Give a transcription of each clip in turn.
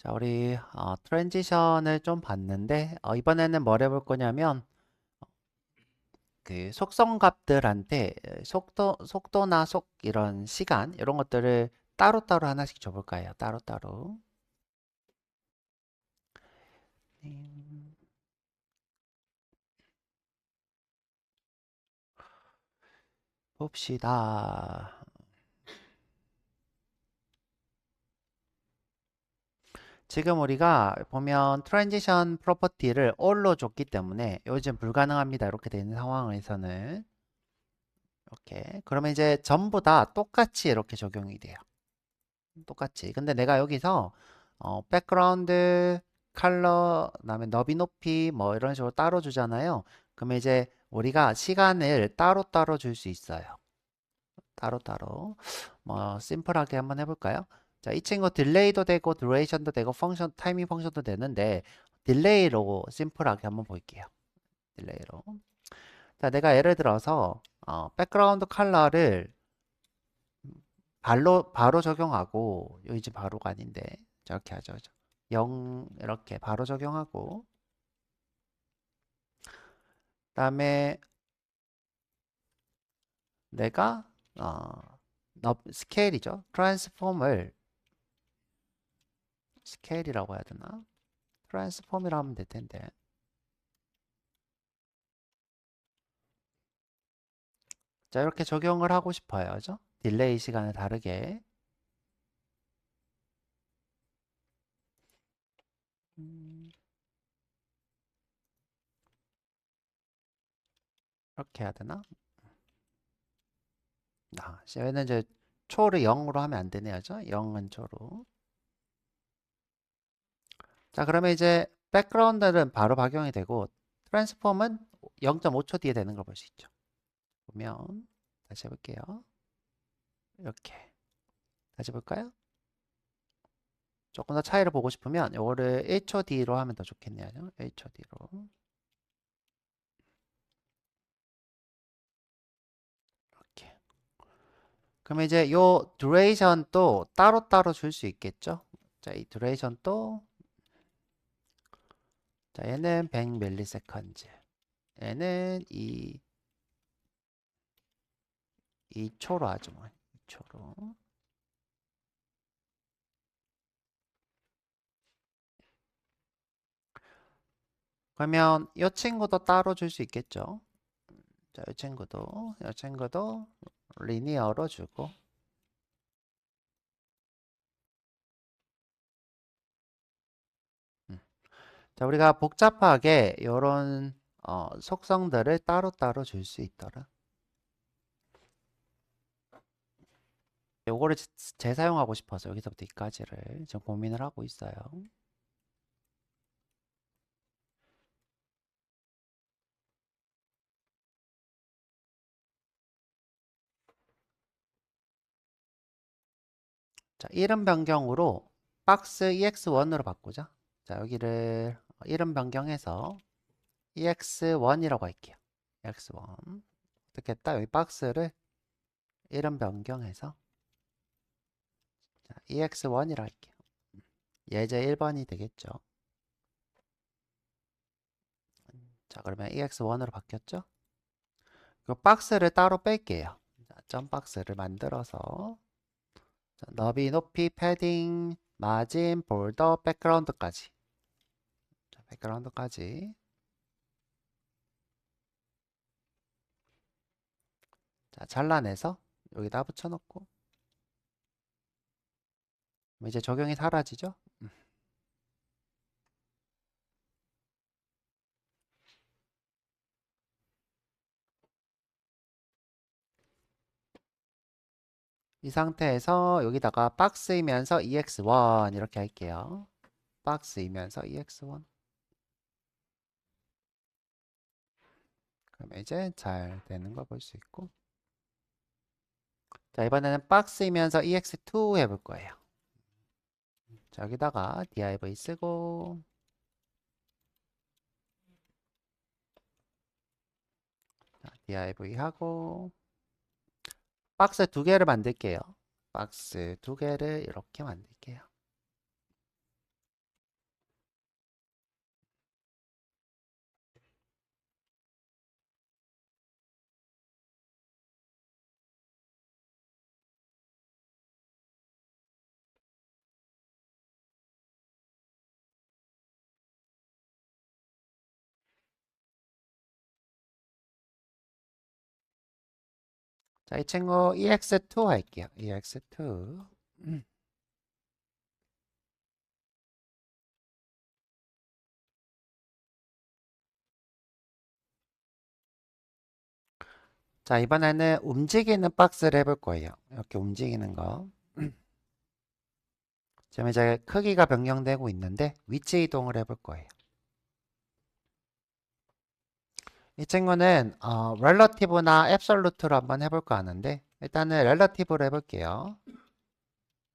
자, 우리 트랜지션을 좀 봤는데 이번에는 뭘 해볼 거냐면 그 속성값들한테 속도나 이런 시간 이런 것들을 따로따로 하나씩 줘볼까 해요. 따로따로. 음, 봅시다. 지금 우리가 보면 트랜지션 프로퍼티를 all로 줬기 때문에 요즘 불가능합니다. 이렇게 되는 상황에서는 이렇게 그러면 이제 전부 다 똑같이 이렇게 적용이 돼요. 똑같이. 근데 내가 여기서 백그라운드, 컬러, 그다음에 너비 높이 뭐 이런 식으로 따로 주잖아요. 그러면 이제 우리가 시간을 따로따로 줄 수 있어요. 따로따로. 뭐 심플하게 한번 해볼까요? 자, 이 친구 딜레이도 되고 듀레이션도 되고 타이밍 펑션도 되는데 딜레이로 심플하게 한번 볼게요. 딜레이로. 자, 내가 예를 들어서 백그라운드 컬러를 바로 적용하고 여기 이제 바로가 아닌데 저렇게 하죠. 0 이렇게 바로 적용하고 그다음에 내가 스케일이죠. 트랜스폼을 스케일이라고 해야 되나? 트랜스폼이라 하면 될 텐데. 자, 이렇게 적용을 하고 싶어요. 그죠? 딜레이 시간을 다르게. 음, 이렇게 해야 되나? 얘는 이제 초를 0으로 하면 안 되네요. 죠 0은 초로. 자, 그러면 이제 백그라운드는 바로 박용이 되고 트랜스폼은 0.5초 뒤에 되는 걸 볼 수 있죠. 보면 다시 해볼게요. 이렇게 다시 볼까요? 조금 더 차이를 보고 싶으면 이거를 1초 뒤로 하면 더 좋겠네요. 1초 뒤로. 이렇게. 그러면 이제 요 듀레이션도 따로따로 줄 수 있겠죠? 자, 이 듀레이션도 자, 얘는 100ms. 얘는 2초로 하죠. 뭐. 2초로. 그러면 이 친구도 따로 줄 수 있겠죠? 자, 이 친구도 리니어로 주고 음. 자, 우리가 복잡하게 이런 속성들을 따로따로 줄 수 있더라. 요거를 재사용하고 싶어서 여기서부터 여기까지를 지금 고민을 하고 있어요. 자, 이름 변경으로 박스 EX1으로 바꾸자. 자, 여기를 이름 변경해서 EX1이라고 할게요. EX1. 어떻게 했다? 여기 박스를 이름 변경해서 EX1이라 할게요. 예제 1번이 되겠죠. 자, 그러면 EX1으로 바뀌었죠? 그 박스를 따로 뺄게요. 자, 점 박스를 만들어서 자, 너비, 높이, 패딩, 마진, 볼더, 백그라운드까지. 자, 백그라운드까지. 자, 잘라내서 여기다 붙여놓고 이제 적용이 사라지죠? 이 상태에서 여기다가 박스이면서 EX1 이렇게 할게요. 박스이면서 EX1. 그러면 이제 잘 되는 걸 볼 수 있고. 자, 이번에는 박스이면서 EX2 해볼 거예요. 자, 여기다가 div 쓰고 자, div 하고 박스 두 개를 만들게요. 박스 두 개를 이렇게 만들게요. 자, 이 친구 EX2 할게요. EX2. 자, 이번에는 움직이는 박스를 해볼 거예요. 이렇게 움직이는 거. 지금 이제 크기가 변경되고 있는데 위치 이동을 해볼 거예요. 이 친구는 렐러티브나 앱솔루트로 한번 해볼까 하는데 일단은 렐러티브로 해볼게요.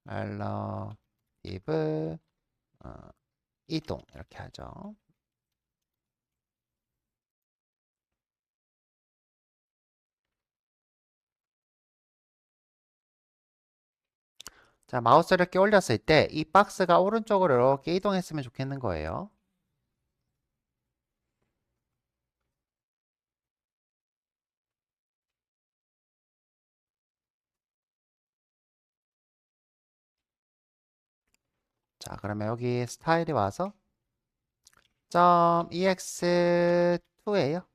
렐러티브 이동 이렇게 하죠. 자, 마우스를 이렇게 올렸을 때 이 박스가 오른쪽으로 이렇게 이동했으면 좋겠는 거예요. 자, 그러면 여기 스타일이 와서 .ex2예요.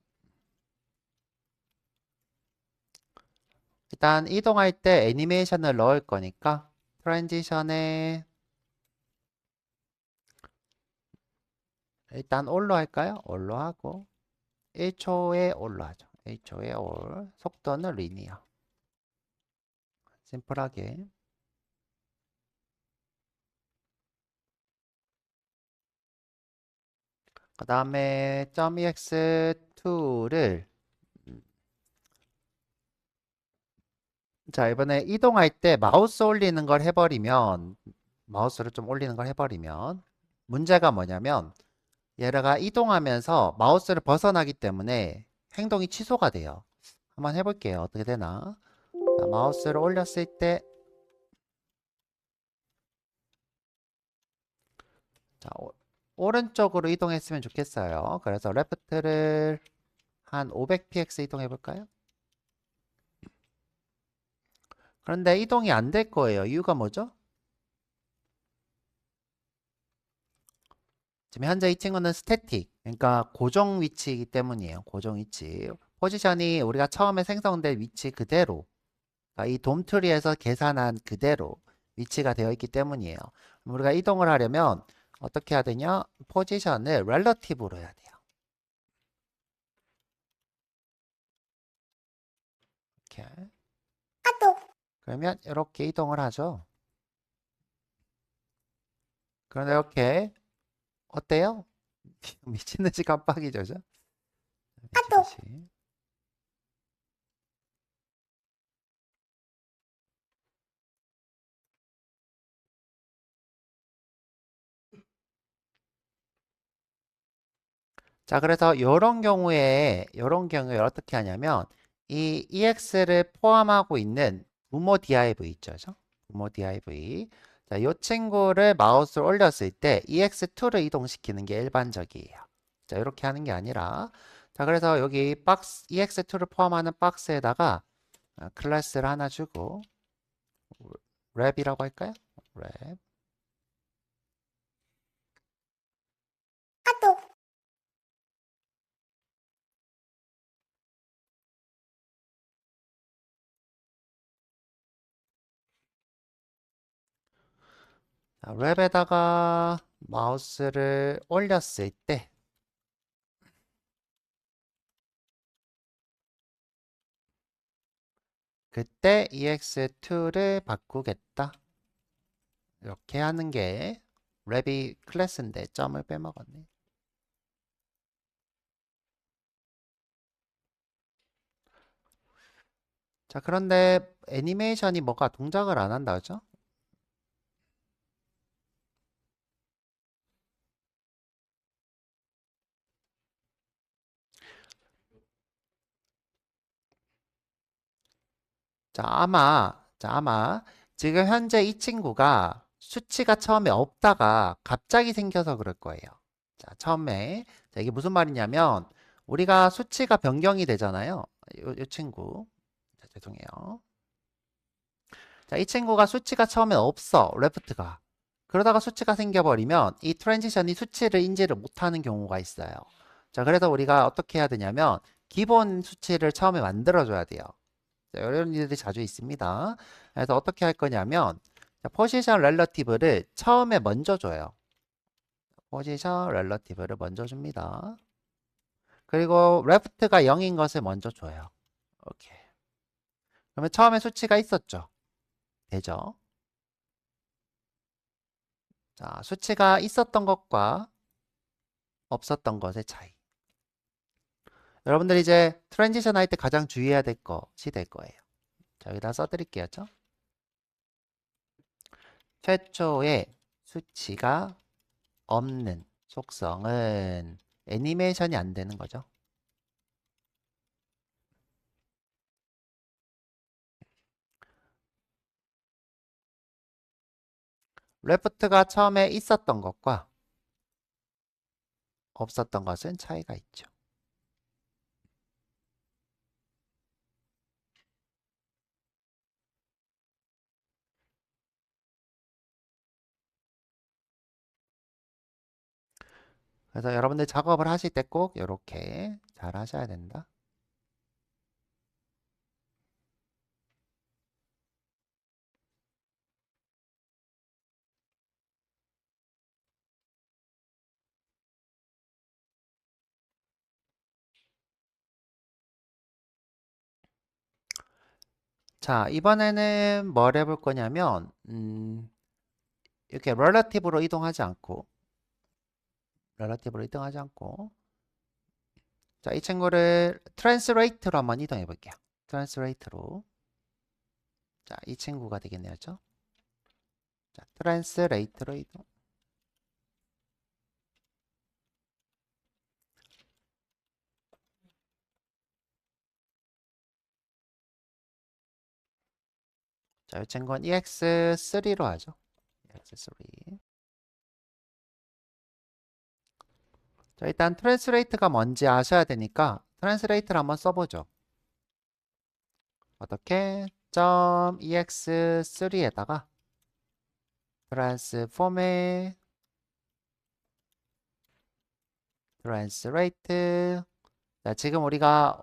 일단 이동할 때 애니메이션을 넣을 거니까 트랜지션에 일단 올로 할까요? 올로 하고 1초에 올로 하죠. 1초에 올. 속도는 리니어. 심플하게. 그 다음에 .ex2를 자, 이번에 이동할 때 마우스 올리는 걸 해버리면 마우스를 좀 올리는 걸 해버리면 문제가 뭐냐면 얘가 이동하면서 마우스를 벗어나기 때문에 행동이 취소가 돼요. 한번 해볼게요. 어떻게 되나? 자, 마우스를 올렸을 때 자, 오른쪽으로 이동했으면 좋겠어요. 그래서 레프트를 한 500px 이동해 볼까요? 그런데 이동이 안 될 거예요. 이유가 뭐죠? 지금 현재 이 친구는 스태틱, 그러니까 고정 위치이기 때문이에요. 고정 위치. 포지션이 우리가 처음에 생성된 위치 그대로, 그러니까 이 돔트리에서 계산한 그대로 위치가 되어 있기 때문이에요. 우리가 이동을 하려면 어떻게 해야 되냐? 포지션을 렐러티브로 해야 돼요. 이렇게. 그러면 이렇게 이동을 하죠. 그런데 이렇게 어때요? 미친 듯이 깜빡이죠, 죠? 미친 듯이. 자, 그래서 이런 경우에 어떻게 하냐면 이 EX를 포함하고 있는 부모 div 있죠, 그죠? 부모 div. 자, 이 친구를 마우스를 올렸을 때 EX2를 이동시키는 게 일반적이에요. 자, 이렇게 하는 게 아니라 자, 그래서 여기 박스 EX2를 포함하는 박스에다가 클래스를 하나 주고 랩이라고 할까요? 랩. 자, 랩에다가 마우스를 올렸을 때 그때 EX2를 바꾸겠다. 이렇게 하는 게 랩이 클래스인데 점을 빼먹었네. 자, 그런데 애니메이션이 뭐가 동작을 안 한다, 그죠? 자, 아마 지금 현재 이 친구가 수치가 처음에 없다가 갑자기 생겨서 그럴 거예요. 자, 처음에. 자, 이게 무슨 말이냐면 우리가 수치가 변경이 되잖아요. 이 친구. 자, 죄송해요. 자, 이 친구가 수치가 처음에 없어. 레프트가. 그러다가 수치가 생겨버리면 이 트랜지션이 수치를 인지를 못하는 경우가 있어요. 자, 그래서 우리가 어떻게 해야 되냐면 기본 수치를 처음에 만들어줘야 돼요. 자, 이런 일들이 자주 있습니다. 그래서 어떻게 할 거냐면 포지션 렐러티브를 처음에 먼저 줘요. 포지션 렐러티브를 먼저 줍니다. 그리고 레프트가 0인 것을 먼저 줘요. 오케이. 그러면 처음에 수치가 있었죠. 되죠? 자, 수치가 있었던 것과 없었던 것의 차이. 여러분들이 이제 트랜지션 할 때 가장 주의해야 될 것이 될 거예요. 자, 여기다 써드릴게요. 최초의 수치가 없는 속성은 애니메이션이 안 되는 거죠. 레프트가 처음에 있었던 것과 없었던 것은 차이가 있죠. 그래서 여러분들 작업을 하실 때 꼭 이렇게 잘 하셔야 된다. 자, 이번에는 뭘 해볼 거냐면 이렇게 relative로 이동하지 않고 자, 이 친구를 translate로 한번 이동해 볼게요. translate로. 자, 이 친구가 되겠네요. 자, translate로 이동. 자, 이 친구는 EX3로 하죠. EX3. 자, 일단 트랜스레이트가 뭔지 아셔야 되니까 트랜스레이트를 한번 써보죠. 어떻게? .ex3에다가 트랜스폼에 트랜스레이트. 자, 지금 우리가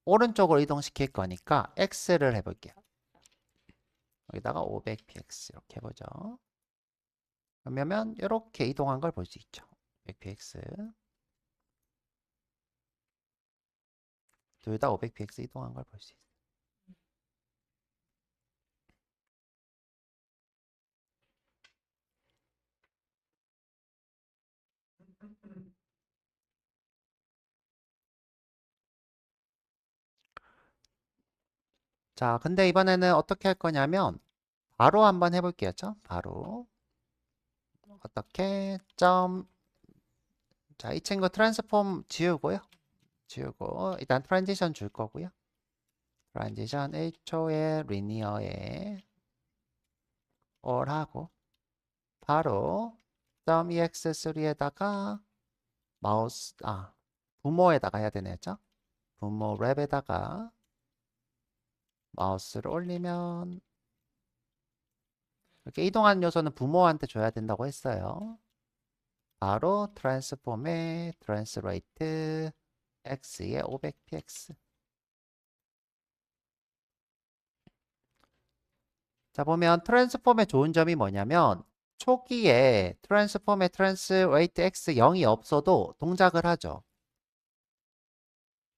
오른쪽으로 이동시킬 거니까 x를 해볼게요. 여기다가 500px 이렇게 해보죠. 그러면 이렇게 이동한 걸 볼 수 있죠. 500px. 둘 다 500px 이동한 걸 볼 수 있어요. 자, 근데 이번에는 어떻게 할 거냐면 바로 한번 해볼게요. 바로 어떻게 자, 이 친구 트랜스폼 지우고요. 지우고 일단 트랜지션 줄 거고요. 트랜지션 1초에 리니어에 all 하고 바로 .ex3에다가 마우스 부모에다가 해야 되네요. 부모 랩에다가 마우스를 올리면 이렇게 이동하는 요소는 부모한테 줘야 된다고 했어요. 바로 트랜스폼의 트랜스레이트 x의 500px. 자, 보면 트랜스폼의 좋은 점이 뭐냐면 초기에 트랜스폼의 트랜스레이트 x 0이 없어도 동작을 하죠.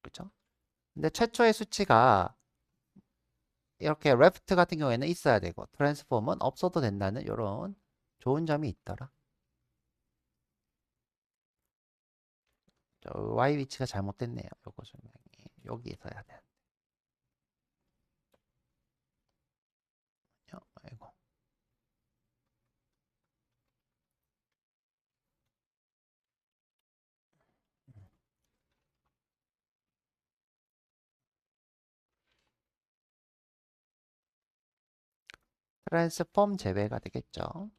그렇죠? 근데 최초의 수치가 이렇게 레프트 같은 경우에는 있어야 되고 트랜스폼은 없어도 된다는 이런 좋은 점이 있더라. y 위치가 잘못됐네요. 요거 설명이 여기에서 해야 돼. 아이고. 트랜스폼 제외가 되겠죠.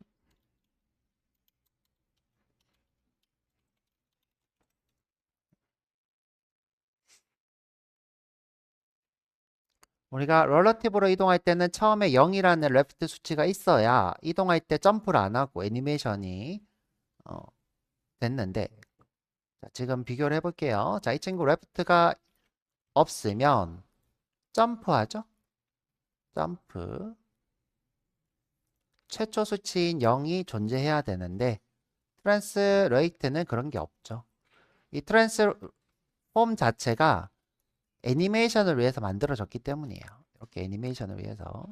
우리가 럴러티브로 이동할 때는 처음에 0이라는 레프트 수치가 있어야 이동할 때 점프를 안 하고 애니메이션이 어, 됐는데 자, 지금 비교를 해볼게요. 자, 이 친구 레프트가 없으면 점프하죠? 점프. 최초 수치인 0이 존재해야 되는데 트랜스레이트는 그런 게 없죠. 이 트랜스폼 자체가 애니메이션을 위해서 만들어졌기 때문이에요. 이렇게 애니메이션을 위해서.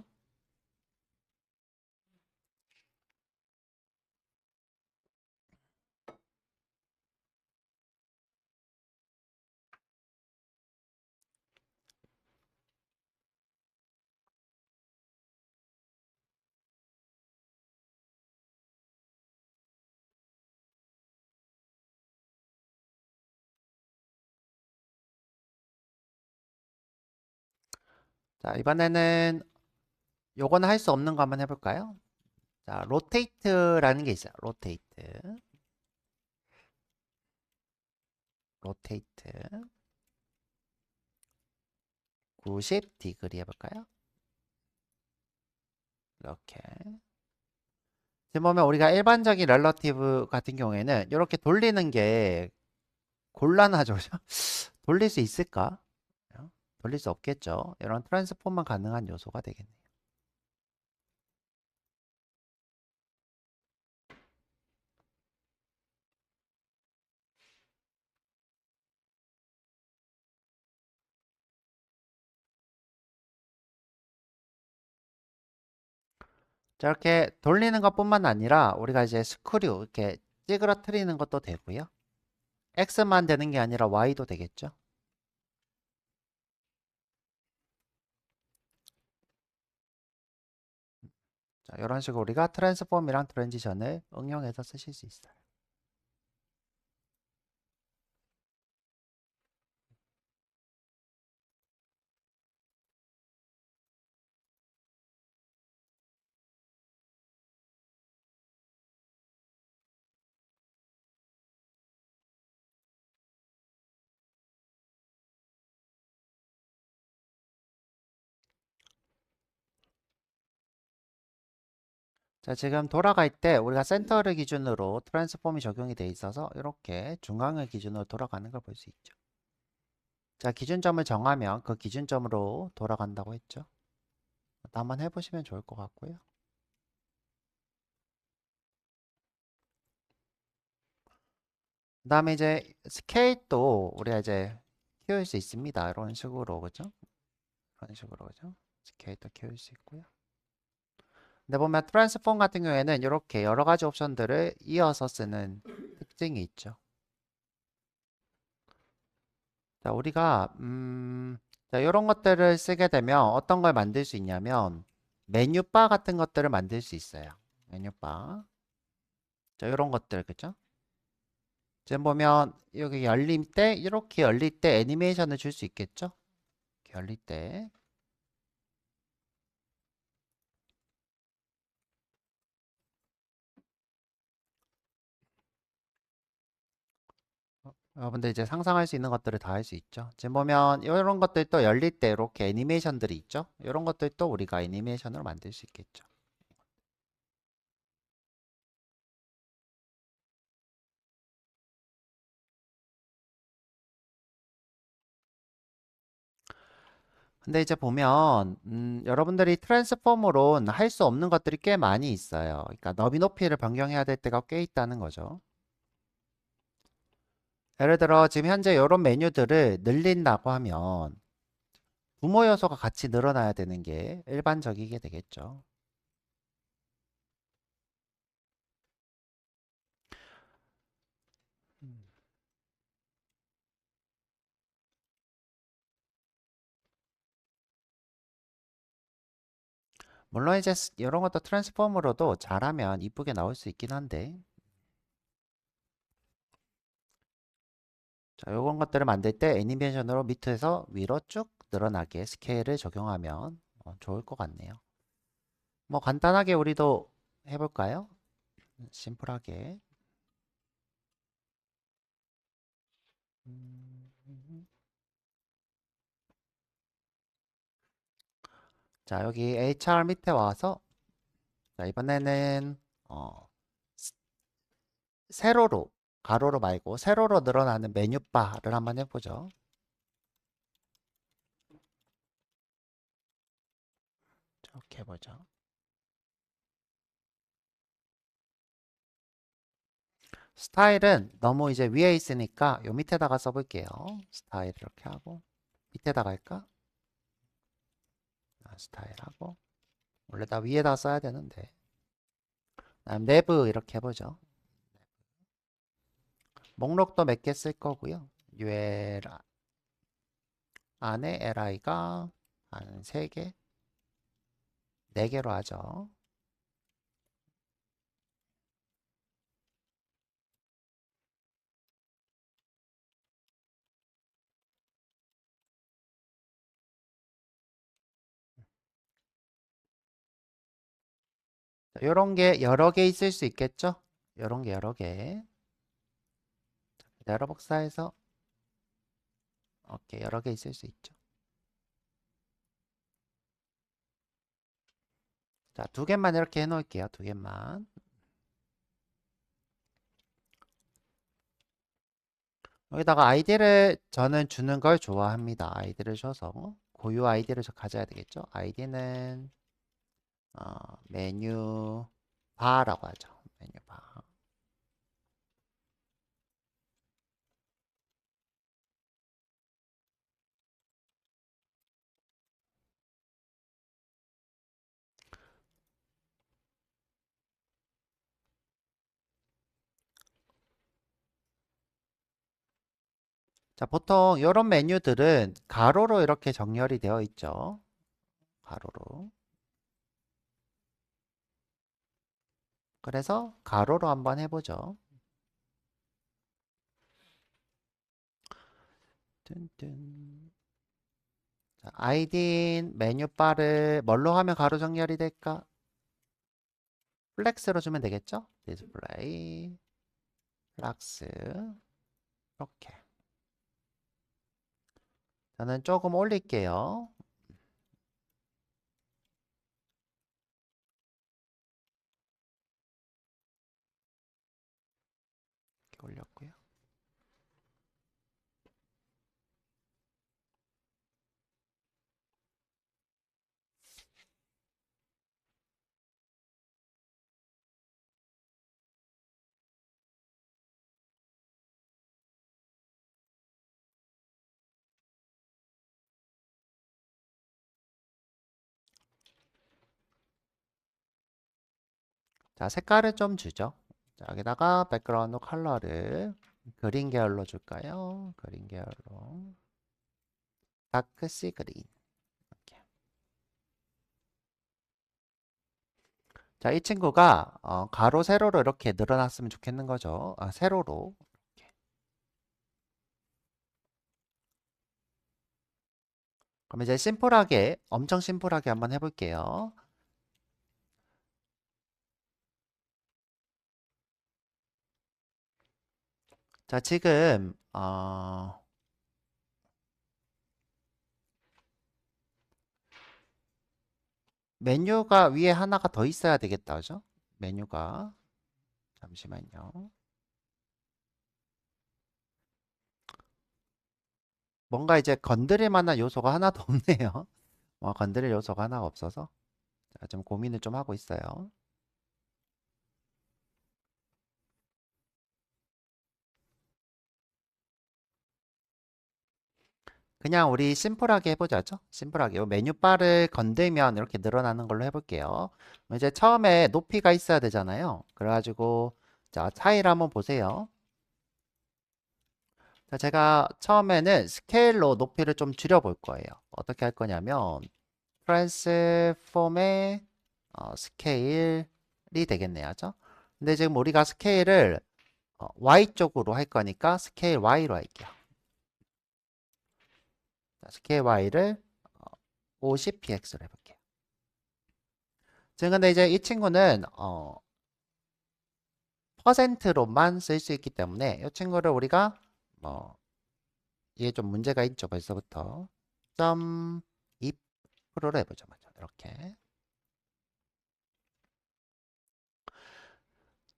자, 이번에는 요거는 할 수 없는 거 한번 해볼까요? 자, 로테이트라는 게 있어요. 로테이트. 로테이트. 90 디그리 해볼까요? 이렇게. 지금 보면 우리가 일반적인 렐러티브 같은 경우에는 이렇게 돌리는 게 곤란하죠. 그죠? 돌릴 수 있을까? 돌릴 수 없겠죠. 이런 트랜스폼만 가능한 요소가 되겠네요. 자, 이렇게 돌리는 것뿐만 아니라 우리가 이제 스크류 이렇게 찌그러뜨리는 것도 되고요. X만 되는 게 아니라 Y도 되겠죠. 자, 이런 식으로 우리가 트랜스폼이랑 트랜지션을 응용해서 쓰실 수 있어요. 자, 지금 돌아갈 때 우리가 센터를 기준으로 트랜스폼이 적용이 돼 있어서 이렇게 중앙을 기준으로 돌아가는 걸 볼 수 있죠. 자, 기준점을 정하면 그 기준점으로 돌아간다고 했죠. 한번 해보시면 좋을 것 같고요. 그 다음에 이제 스케일도 우리가 이제 키울 수 있습니다. 이런 식으로, 그죠? 이런 식으로, 그죠? 스케일도 키울 수 있고요. 근데 보면 트랜스폼 같은 경우에는 이렇게 여러 가지 옵션들을 이어서 쓰는 특징이 있죠. 자, 우리가 자, 이런 것들을 쓰게 되면 어떤 걸 만들 수 있냐면 메뉴바 같은 것들을 만들 수 있어요. 메뉴바. 자, 이런 것들, 그죠? 지금 보면 여기 열릴 때 이렇게 열릴 때 애니메이션을 줄 수 있겠죠? 이렇게 열릴 때. 여러분들 이제 상상할 수 있는 것들을 다 할 수 있죠. 지금 보면 이런 것들 또 열릴 때 이렇게 애니메이션들이 있죠. 이런 것들 또 우리가 애니메이션으로 만들 수 있겠죠. 근데 이제 보면 여러분들이 트랜스폼으로는 할 수 없는 것들이 꽤 많이 있어요. 그러니까 너비 높이를 변경해야 될 때가 꽤 있다는 거죠. 예를 들어 지금 현재 이런 메뉴들을 늘린다고 하면 부모 요소가 같이 늘어나야 되는 게 일반적이게 되겠죠. 음. 물론 이제 이런 것도 트랜스폼으로도 잘하면 이쁘게 나올 수 있긴 한데 자, 요런 것들을 만들 때 애니메이션으로 밑에서 위로 쭉 늘어나게 스케일을 적용하면 좋을 것 같네요. 뭐 간단하게 우리도 해볼까요? 심플하게. 음. 자, 여기 HR 밑에 와서 자, 이번에는 스- 세로로 가로로 말고 세로로 늘어나는 메뉴바를 한번 해보죠. 이렇게 해보죠. 스타일은 너무 이제 위에 있으니까 요 밑에다가 써볼게요. 스타일 이렇게 하고 밑에다가 할까? 스타일하고 원래 다 위에다 써야 되는데 다음 내부 이렇게 해보죠. 목록도 몇 개 쓸 거고요. UL 안에 li가 한 3개, 4개로 하죠. 이런 게 여러 개 있을 수 있겠죠? 이런 게 여러 개. 여러 복사해서 여러 개 있을 수 있죠. 자, 2개만 이렇게 해놓을게요. 2개만. 여기다가 아이디를 저는 주는 걸 좋아합니다. 아이디를 줘서 고유 아이디를 저 가져야 되겠죠? 아이디는 메뉴 바라고 하죠. 메뉴 바. 자, 보통 이런 메뉴들은 가로로 이렇게 정렬이 되어 있죠. 가로로. 그래서 가로로 한번 해보죠. 뚠뚠. 자, 아이디 메뉴바를 뭘로 하면 가로 정렬이 될까? 플렉스로 주면 되겠죠? 디스플레이, 플렉스. 이렇게. 저는 조금 올릴게요. 이렇게 올렸고요. 자, 색깔을 좀 주죠. 자, 여기다가 백그라운드 컬러를 그린 계열로 줄까요? 그린 계열로. 다크시 그린. 이렇게. 자, 이 친구가 가로, 세로로 이렇게 늘어났으면 좋겠는 거죠. 세로로. 이렇게. 그럼 이제 심플하게, 엄청 심플하게 한번 해볼게요. 자, 지금 메뉴가 위에 하나가 더 있어야 되겠다, 그죠? 메뉴가. 잠시만요. 뭔가 이제 건드릴 만한 요소가 하나도 없네요. 건드릴 요소가 하나가 없어서 좀 고민을 좀 하고 있어요. 그냥 우리 심플하게 해보자죠. 심플하게. 요 메뉴바를 건들면 이렇게 늘어나는 걸로 해볼게요. 이제 처음에 높이가 있어야 되잖아요. 그래가지고 자, 차이를 한번 보세요. 자, 제가 처음에는 스케일로 높이를 좀 줄여볼 거예요. 어떻게 할 거냐면 트랜스폼의 스케일이 되겠네요. 그죠? 근데 지금 우리가 스케일을 Y 쪽으로 할 거니까 스케일 Y로 할게요. 자, 스케일 Y를 50px로 해볼게요. 지금 근데 이제 이 친구는 퍼센트로만 쓸 수 있기 때문에 이 친구를 우리가 이게 좀 문제가 있죠. 벌써부터 0.2%로 해보죠. 맞죠? 이렇게.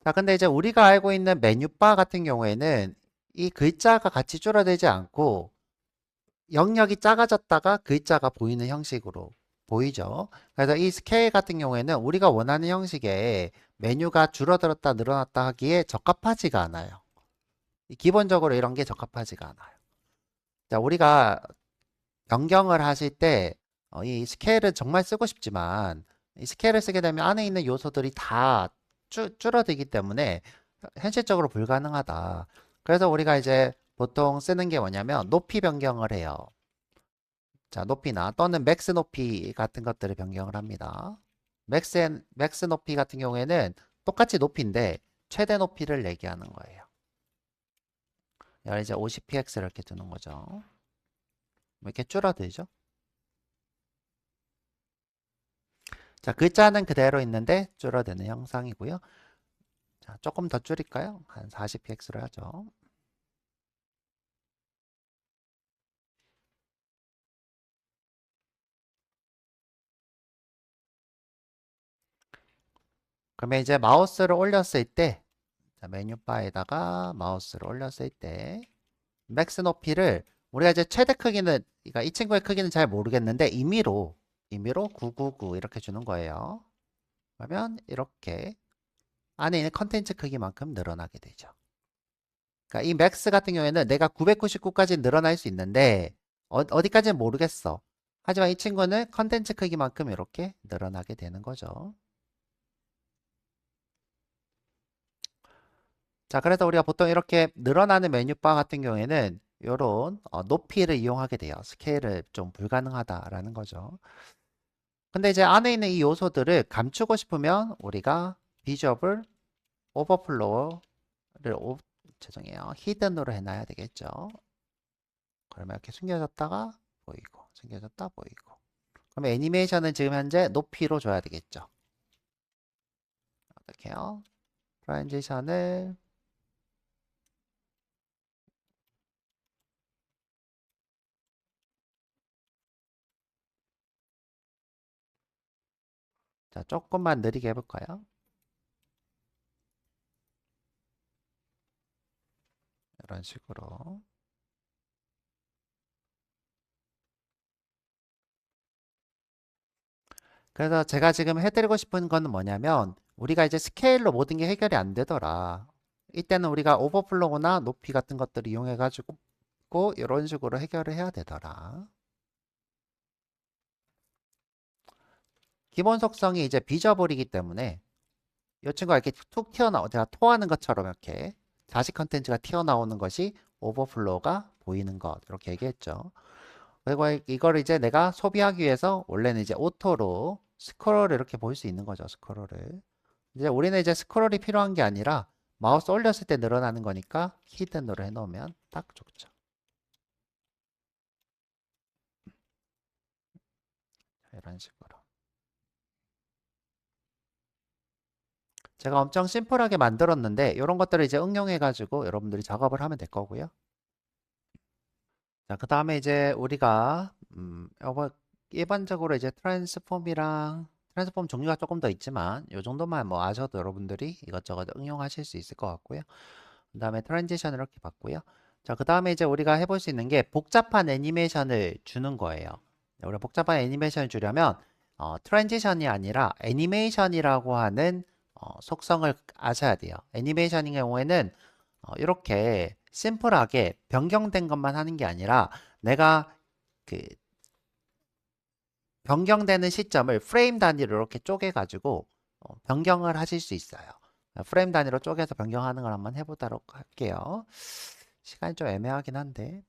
자, 근데 이제 우리가 알고 있는 메뉴바 같은 경우에는 이 글자가 같이 줄어들지 않고 영역이 작아졌다가 글자가 보이는 형식으로 보이죠? 그래서 이 스케일 같은 경우에는 우리가 원하는 형식의 메뉴가 줄어들었다 늘어났다 하기에 적합하지가 않아요. 기본적으로 이런 게 적합하지가 않아요. 자, 우리가 변경을 하실 때 이 스케일을 정말 쓰고 싶지만 이 스케일을 쓰게 되면 안에 있는 요소들이 다 줄어들기 때문에 현실적으로 불가능하다. 그래서 우리가 이제 보통 쓰는 게 뭐냐면 높이 변경을 해요. 자, 높이나 또는 맥스 높이 같은 것들을 변경을 합니다. 맥스 높이 같은 경우에는 똑같이 높이인데 최대 높이를 얘기하는 거예요. 여기 이제 50px를 이렇게 두는 거죠. 이렇게 줄어들죠. 자, 글자는 그대로 있는데 줄어드는 형상이고요. 자, 조금 더 줄일까요? 한 40px로 하죠. 그러면 이제 마우스를 올렸을 때, 자, 메뉴바에다가 마우스를 올렸을 때, 맥스 높이를 우리가 이제 최대 크기는, 그러니까 이 친구의 크기는 잘 모르겠는데 임의로 999 이렇게 주는 거예요. 그러면 이렇게 안에 있는 컨텐츠 크기만큼 늘어나게 되죠. 그러니까 이 맥스 같은 경우에는 내가 999까지 늘어날 수 있는데 어디까지는 모르겠어. 하지만 이 친구는 컨텐츠 크기만큼 이렇게 늘어나게 되는 거죠. 자, 그래서 우리가 보통 이렇게 늘어나는 메뉴바 같은 경우에는 이런 높이를 이용하게 돼요. 스케일을 좀 불가능하다라는 거죠. 근데 이제 안에 있는 이 요소들을 감추고 싶으면 우리가 비주얼 오버플로우를 죄송해요. 히든으로 해놔야 되겠죠. 그러면 이렇게 숨겨졌다가 보이고 숨겨졌다 보이고. 그러면 애니메이션은 지금 현재 높이로 줘야 되겠죠. 어떻게 해요? 트랜지션을 자, 조금만 느리게 해볼까요? 이런 식으로. 그래서 제가 지금 해드리고 싶은 건 뭐냐면 우리가 이제 스케일로 모든 게 해결이 안 되더라. 이때는 우리가 오버플로우나 높이 같은 것들을 이용해 가지고 이런 식으로 해결을 해야 되더라. 기본 속성이 이제 비저블이기 때문에 이 친구가 이렇게 툭 튀어나오 제가 토하는 것처럼 이렇게 자식 컨텐츠가 튀어나오는 것이 오버플로우가 보이는 것 이렇게 얘기했죠. 그리고 이걸 이제 내가 소비하기 위해서 원래는 이제 오토로 스크롤을 이렇게 볼 수 있는 거죠. 스크롤을. 이제 우리는 이제 스크롤이 필요한 게 아니라 마우스 올렸을 때 늘어나는 거니까 히든으로 해놓으면 딱 좋죠. 이런 식으로. 제가 엄청 심플하게 만들었는데 이런 것들을 이제 응용해가지고 여러분들이 작업을 하면 될 거고요. 자, 그 다음에 이제 우리가 일반적으로 이제 트랜스폼 종류가 조금 더 있지만 이 정도만 뭐 아셔도 여러분들이 이것저것 응용하실 수 있을 것 같고요. 그 다음에 트랜지션을 이렇게 봤고요. 자, 그 다음에 이제 우리가 해볼 수 있는 게 복잡한 애니메이션을 주는 거예요. 우리가 복잡한 애니메이션을 주려면 트랜지션이 아니라 애니메이션이라고 하는 속성을 아셔야 돼요. 애니메이션인 경우에는 이렇게 심플하게 변경된 것만 하는 게 아니라 내가 그 변경되는 시점을 프레임 단위로 이렇게 쪼개가지고 변경을 하실 수 있어요. 프레임 단위로 쪼개서 변경하는 걸 한번 해보도록 할게요. 시간이 좀 애매하긴 한데